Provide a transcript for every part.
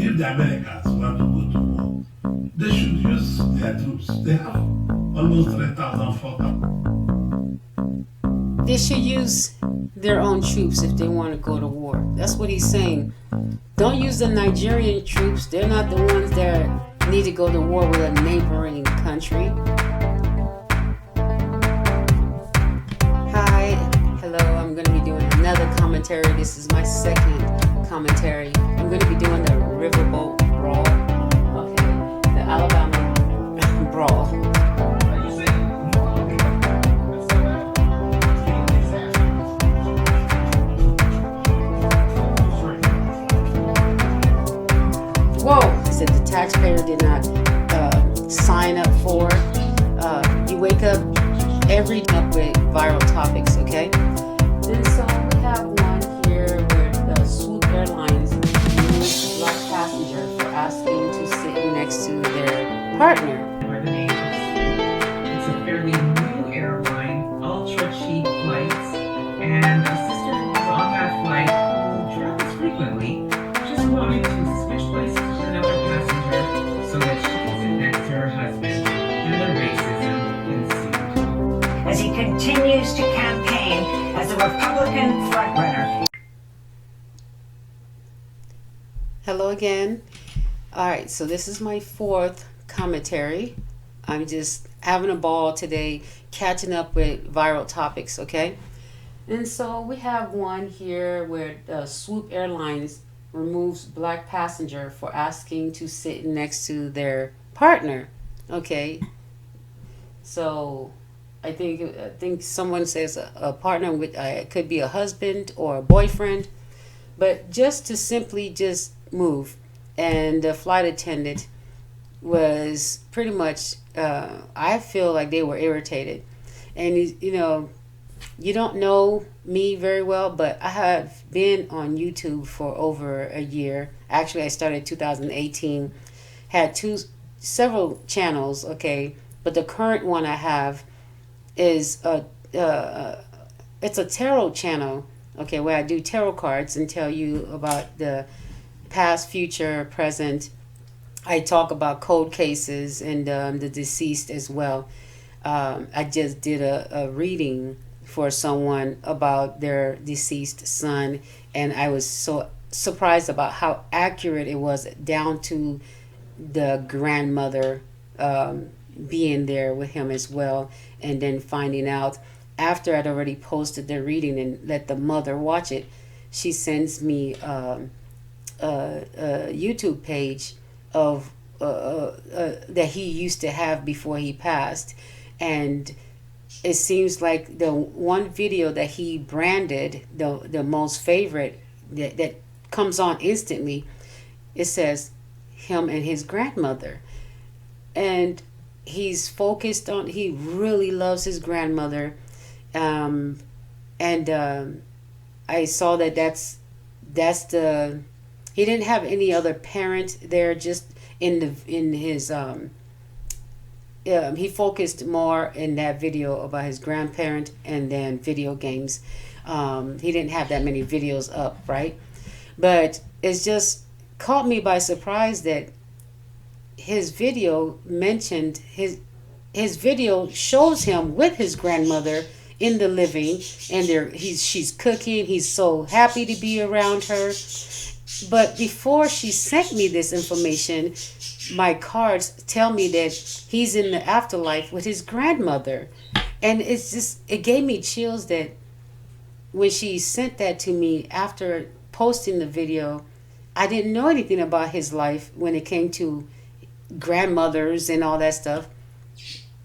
if the Americans want to go to war, they should use their troops. They have almost 3,000, 4,000. They should use their own troops if they want to go to war. That's what he's saying. Don't use the Nigerian troops. They're not the ones that need to go to war with a neighboring country. Hi, hello. I'm going to be doing another commentary. This is my second commentary. I'm going to be doing the Riverboat Brawl. Okay, the Alabama Brawl. Whoa! It said the taxpayer did not sign up for. You wake up every day with viral topics, okay? And so we have one here where the SWOOP Airlines removed black passenger for asking to sit next to their partner. By the name it's a fairly new airline, ultra cheap flights, and a sister who was on that flight who travels frequently just wanted to switch places with another passenger so that she could sit next to her husband, and the racism ensued. As he continues to campaign as a Republican frontrunner. Hello again. All right, so this is my fourth commentary. I'm just having a ball today, catching up with viral topics, okay? And so we have one here where SWOOP Airlines removes black passenger for asking to sit next to their partner, okay? So I think someone says a partner with it could be a husband or a boyfriend, but just to simply just move. And the flight attendant was pretty much I feel like they were irritated. And you don't know me very well, but I have been on YouTube for over a year. Actually, I started 2018, had several channels, okay, but the current one I have is it's a tarot channel, okay, where I do tarot cards and tell you about the past, future, present. I talk about cold cases and the deceased as well. I just did a reading for someone about their deceased son, and I was so surprised about how accurate it was, down to the grandmother being there with him as well. And then finding out after I'd already posted the reading and let the mother watch it, she sends me a YouTube page of that he used to have before he passed. And it seems like the one video that he branded the most favorite that comes on instantly, it says him and his grandmother. And he's focused on, he really loves his grandmother. And I saw that's the, he didn't have any other parent there, just in his he focused more in that video about his grandparent and then video games. He didn't have that many videos up, right? But it's just caught me by surprise that his video mentioned his video shows him with his grandmother in the living, and she's cooking. He's so happy to be around her. But before she sent me this information, my cards tell me that he's in the afterlife with his grandmother. And it gave me chills that when she sent that to me after posting the video, I didn't know anything about his life when it came to grandmothers and all that stuff,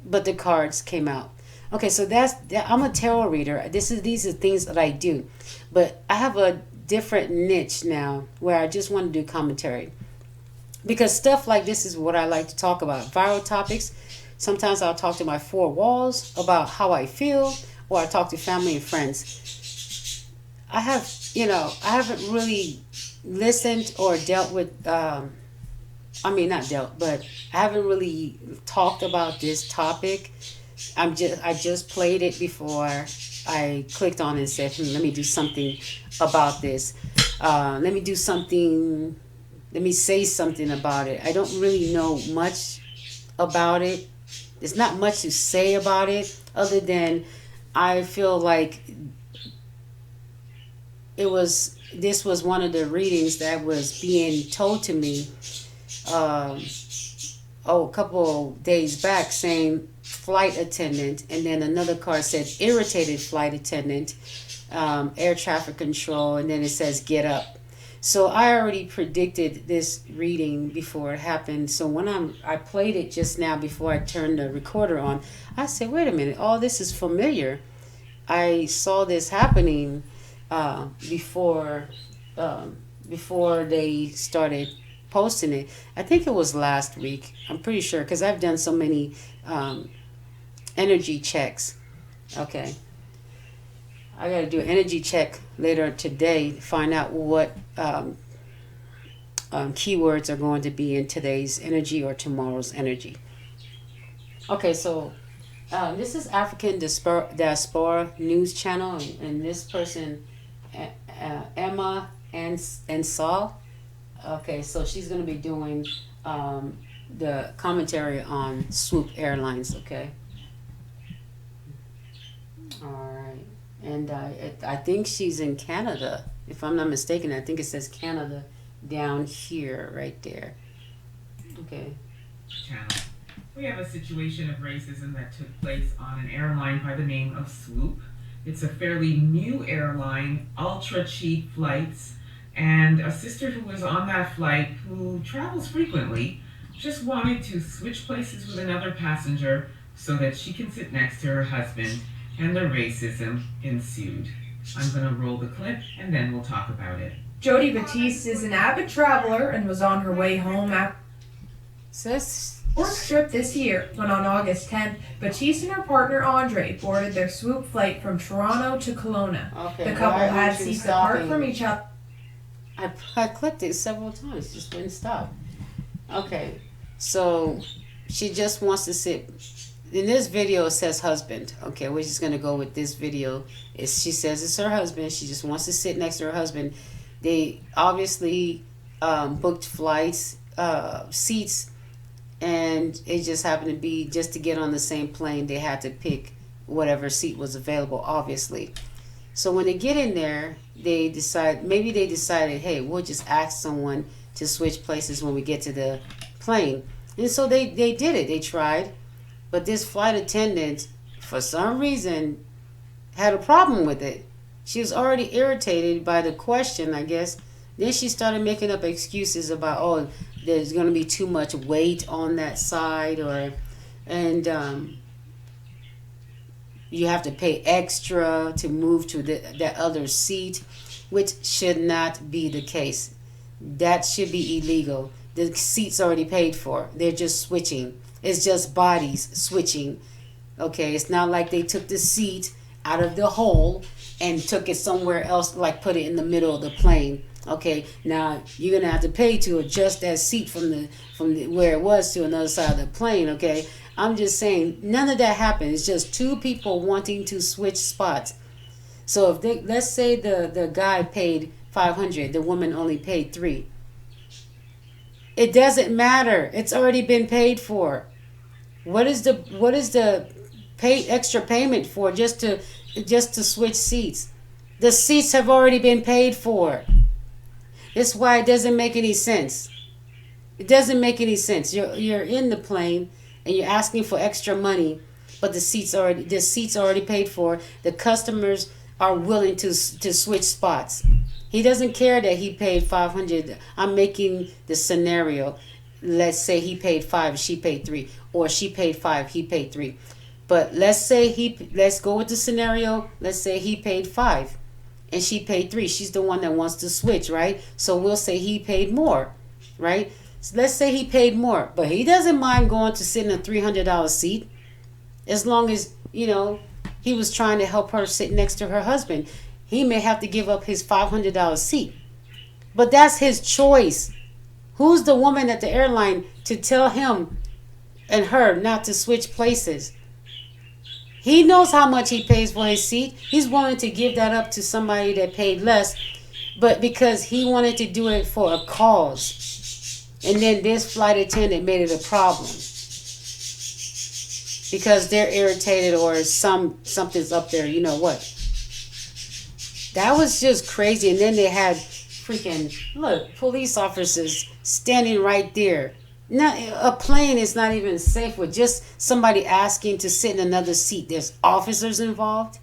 but the cards came out. Okay, so I'm a tarot reader. These are things that I do, but I have a different niche now where I just want to do commentary, because stuff like this is what I like to talk about. Viral topics. Sometimes I'll talk to my four walls about how I feel, or I talk to family and friends. I haven't really listened or dealt with but I haven't really talked about this topic. I just played it before I clicked on it and said, let me do something about this. Let let me say something about it. I don't really know much about it. There's not much to say about it other than I feel like this was one of the readings that was being told to me a couple days back, saying flight attendant, and then another card said irritated flight attendant, air traffic control, and then it says get up. So I already predicted this reading before it happened. So when I played it just now before I turned the recorder on, I said, wait a minute, all this is familiar. I saw this happening before they started posting it. I think it was last week. I'm pretty sure because I've done so many energy checks. Okay. I got to do an energy check later today to find out what keywords are going to be in today's energy or tomorrow's energy. Okay, so this is African Diaspora News Channel, and this person, Emma and Saul. Okay, so she's going to be doing the commentary on SWOOP Airlines, okay? All right. And I think she's in Canada. If I'm not mistaken, I think it says Canada down here, right there. Okay. Channel. We have a situation of racism that took place on an airline by the name of SWOOP. It's a fairly new airline, ultra cheap flights, and a sister who was on that flight who travels frequently just wanted to switch places with another passenger so that she can sit next to her husband, and the racism ensued. I'm going to roll the clip and then we'll talk about it. Jody Batiste is an avid traveler and was on her way home after work trip this year when on August 10th, Batiste and her partner Andre boarded their SWOOP flight from Toronto to Kelowna. Okay, the couple had seats apart from each other. I clicked it several times, just wouldn't stop. Okay, so she just wants to sit. In this video, it says husband. Okay, we're just gonna go with this video. She says it's her husband. She just wants to sit next to her husband. They obviously booked flights, seats, and it just happened to be just to get on the same plane. They had to pick whatever seat was available, obviously. So when they get in there, they decided, hey, we'll just ask someone to switch places when we get to the plane. And so they did it. They tried. But this flight attendant, for some reason, had a problem with it. She was already irritated by the question, I guess. Then she started making up excuses about, oh, there's going to be too much weight on that side, and you have to pay extra to move to that other seat, which should not be the case. That should be illegal. The seat's already paid for. They're just switching. It's just bodies switching. Okay, it's not like they took the seat out of the hole and took it somewhere else, like put it in the middle of the plane. Okay, now you're gonna have to pay to adjust that seat from where it was to another side of the plane. Okay, I'm just saying none of that happened. It's just two people wanting to switch spots. So if let's say the guy paid $500, the woman only paid $3. It doesn't matter. It's already been paid for. What is the extra payment for just to switch seats? The seats have already been paid for. That's why it doesn't make any sense. It doesn't make any sense. You're in the plane and you're asking for extra money, but the seats already paid for. The customers are willing to switch spots. He doesn't care that he paid $500. I'm making the scenario. Let's say he paid $5, she paid $3, or she paid $5, he paid $3. But let's go with the scenario. Let's say he paid $5, and she paid $3. She's the one that wants to switch, right? So we'll say he paid more, right? So let's say he paid more, but he doesn't mind going to sit in a $300 seat, as long as he was trying to help her sit next to her husband. He may have to give up his $500 seat. But that's his choice. Who's the woman at the airline to tell him and her not to switch places? He knows how much he pays for his seat. He's willing to give that up to somebody that paid less, but because he wanted to do it for a cause. and then this flight attendant made it a problem because they're irritated or something's up there, you know what. That was just crazy. And then they had freaking, look, police officers standing right there. Now, a plane is not even safe with just somebody asking to sit in another seat. There's officers involved.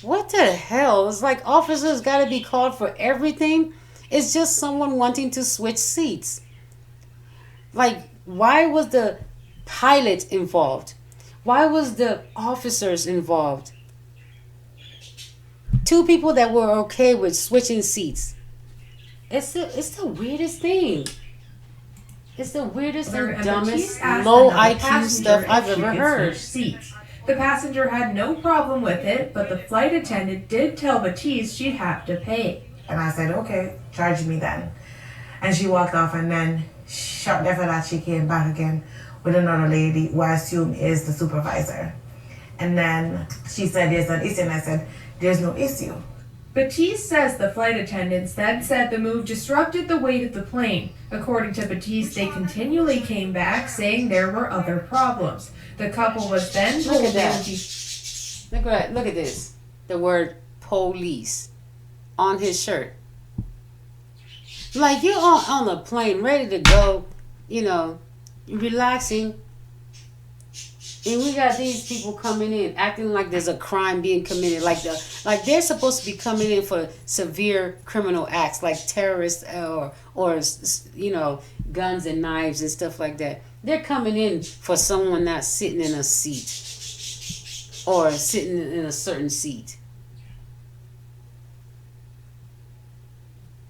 What the hell? It's like officers got to be called for everything. It's just someone wanting to switch seats. Like, why was the pilot involved? Why was the officers involved? Two people that were okay with switching seats. It's the weirdest thing. It's the weirdest and dumbest low IQ stuff I've ever heard. Seats. The passenger had no problem with it, but the flight attendant did tell Batiste she'd have to pay. And I said, okay, charge me then. And she walked off, and then shortly after that, she came back again with another lady who I assume is the supervisor. And then she said, there's an issue, and I said, there's no issue. Batiste says the flight attendants then said the move disrupted the weight of the plane. According to Batiste, they continually came back saying there were other problems. The couple was then told Look at that. Look at this. The word police on his shirt. Like, you're on the plane, ready to go, you know, relaxing. And we got these people coming in, acting like there's a crime being committed, like they're supposed to be coming in for severe criminal acts, like terrorists or you know, guns and knives and stuff like that. They're coming in for someone not sitting in a seat or sitting in a certain seat.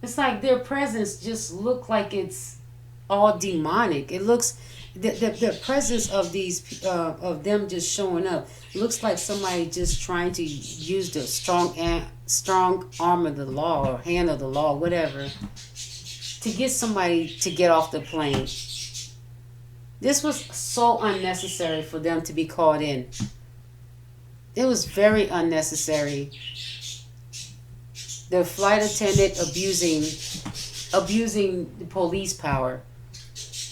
It's like their presence just look like it's all demonic. It looks. The presence of these of them just showing up looks like somebody just trying to use the strong arm of the law or hand of the law, whatever, to get somebody to get off the plane. This was so unnecessary for them to be called in. It was very unnecessary. The flight attendant abusing the police power.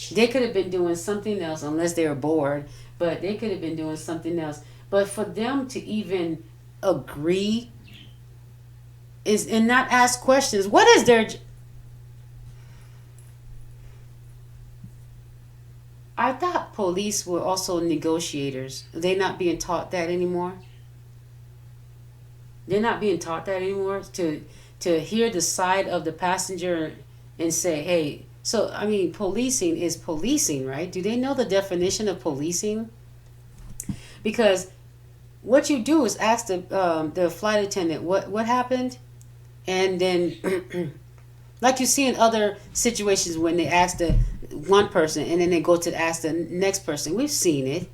They could have been doing something else unless they were bored, but they could have been doing something else. But for them to even agree and not ask questions, what is their... I thought police were also negotiators. Are they not being taught that anymore? They're not being taught that anymore, to hear the side of the passenger and say, hey... So, I mean, policing is policing, right? Do they know the definition of policing? Because what you do is ask the flight attendant what happened, and then, like you see in other situations when they ask the one person and then they go to ask the next person. We've seen it.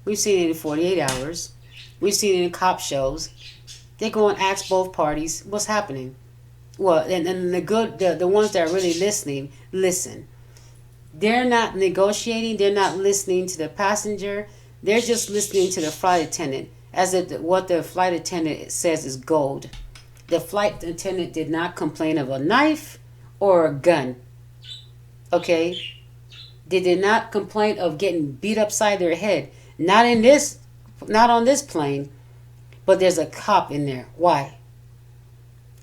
We've seen it in 48 Hours. We've seen it in cop shows. They go and ask both parties what's happening. Well, and the ones that are really listening, listen. They're not negotiating. They're not listening to the passenger. They're just listening to the flight attendant, as if what the flight attendant says is gold. The flight attendant did not complain of a knife or a gun. Okay? They did not complain of getting beat upside their head. Not on this plane, but there's a cop in there. Why?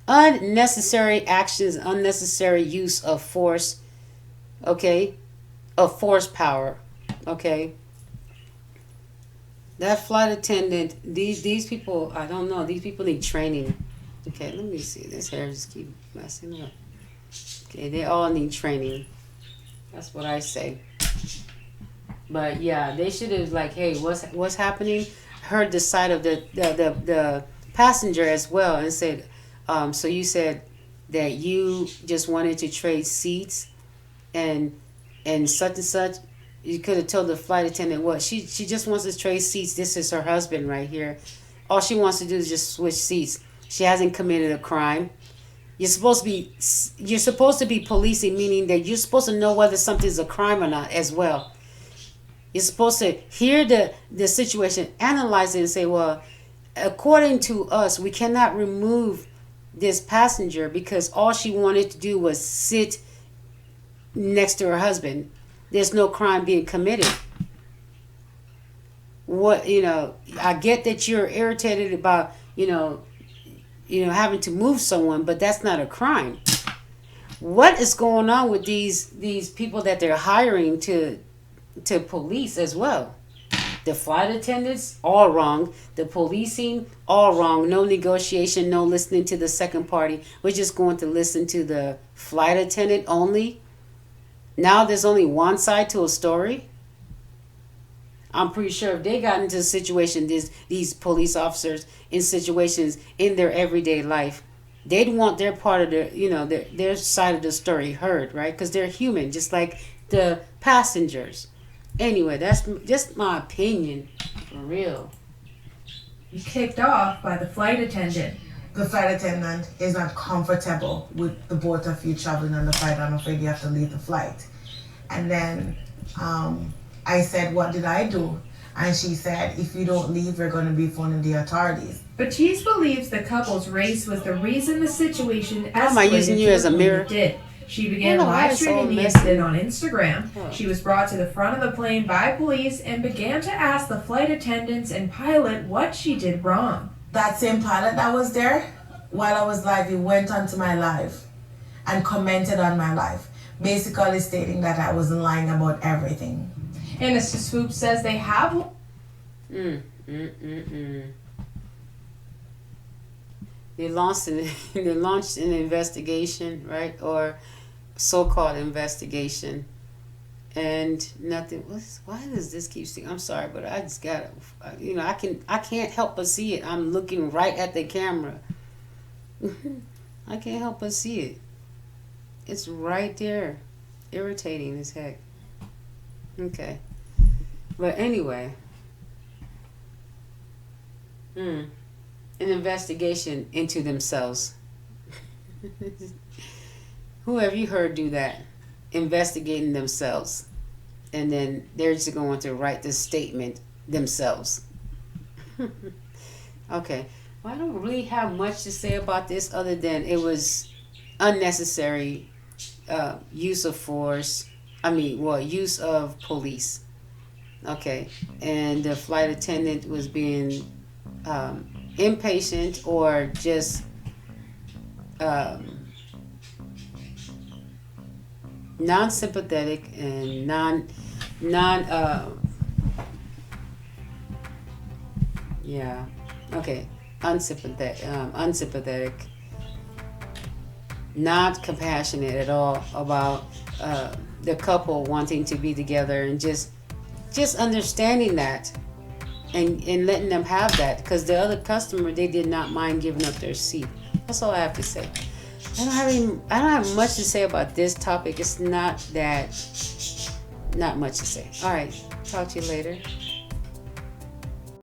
Unnecessary actions, unnecessary use of force, okay? Of force power, okay? That flight attendant, these people, I don't know, these people need training. Okay, let me see. This hair just keep messing up. Okay, they all need training. That's what I say. But yeah, they should have like, hey, what's happening? Heard the side of the passenger as well and said, so you said that you just wanted to trade seats and such and such. You could have told the flight attendant what she just wants to trade seats. This is her husband right here. All she wants to do is just switch seats. She hasn't committed a crime. You're supposed to be policing, meaning that you're supposed to know whether something's a crime or not as well. You're supposed to hear the situation, analyze it, and say, well, according to us, we cannot remove this passenger because all she wanted to do was sit next to her husband. There's no crime being committed. What, I get that you're irritated about, having to move someone, but that's not a crime. What is going on with these people that they're hiring to police as well? The flight attendants, all wrong. The policing, all wrong. No negotiation, no listening to the second party. We're just going to listen to the flight attendant only. Now there's only one side to a story. I'm pretty sure if they got into a situation, these police officers in situations in their everyday life, they'd want their part of their side of the story heard, right? Because they're human, just like the passengers. Anyway, that's just my opinion, for real. Kicked off by the flight attendant. The flight attendant is not comfortable with the both of you traveling on the flight. I'm afraid you have to leave the flight. And then I said, what did I do? And she said, if you don't leave, we're going to be phoning the authorities. Batiste believes the couple's race was the reason the situation escalated. Am I using you as a mirror? It did. She began Why live is it all streaming the messy? incident on Instagram. She was brought to the front of the plane by police and began to ask the flight attendants and pilot what she did wrong. That same pilot that was there, while I was live, he went onto my live and commented on my live, basically stating that I was lying about everything. And as SWOOP says, they have... They launched an investigation, right? Or so-called investigation. And nothing. Why does this keep sticking? I'm sorry, but I just gotta, I can't help but see it. I'm looking right at the camera. I can't help but see it. It's right there. Irritating as heck. Okay. But anyway. An investigation into themselves. Who have you heard do that? Investigating themselves. And then they're just going to write this statement themselves. Okay. Well, I don't really have much to say about this other than it was unnecessary use of force. Use of police. Okay. And the flight attendant was being impatient or just non-sympathetic and unsympathetic, not compassionate at all about the couple wanting to be together, and just understanding that and letting them have that, because the other customer, they did not mind giving up their seat. That's all I have to say. I don't have much to say about this topic. It's not much to say. All right, talk to you later.